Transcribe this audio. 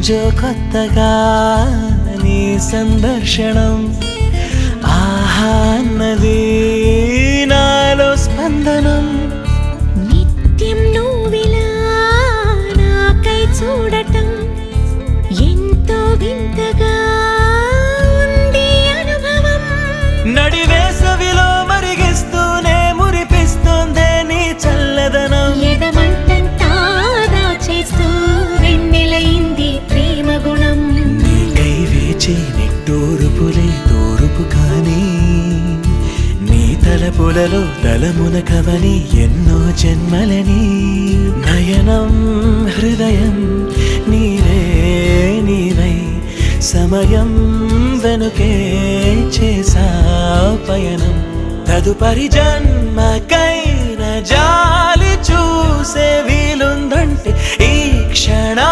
రోజు కొత్తగా నీ సందర్శనం ఆహా అన్నది నాలో స్పందనం నిత్యం నువ్విలా నాకై చూడటం ఎంతో వింతగా ఉంది అనుభవం నడివేసవిలో మరిగిస్తూనే మురిపిస్తోందే నీ చల్లదనం ఎదమంటంతా దాచేస్తూ వెన్నెలైంది ప్రేమ గుణం నీకై వేచి నిట్టూరుపులే తూరుపు కానీ నీ తలపులలో తలమున కవని ఎన్నో జన్మలని నయనం హృదయం నీవే నీవై సమయం వెనుకే చేసా పయనం తదుపరి జన్మకైన జాలి చూసే వీలుందంటే ఈ క్షణా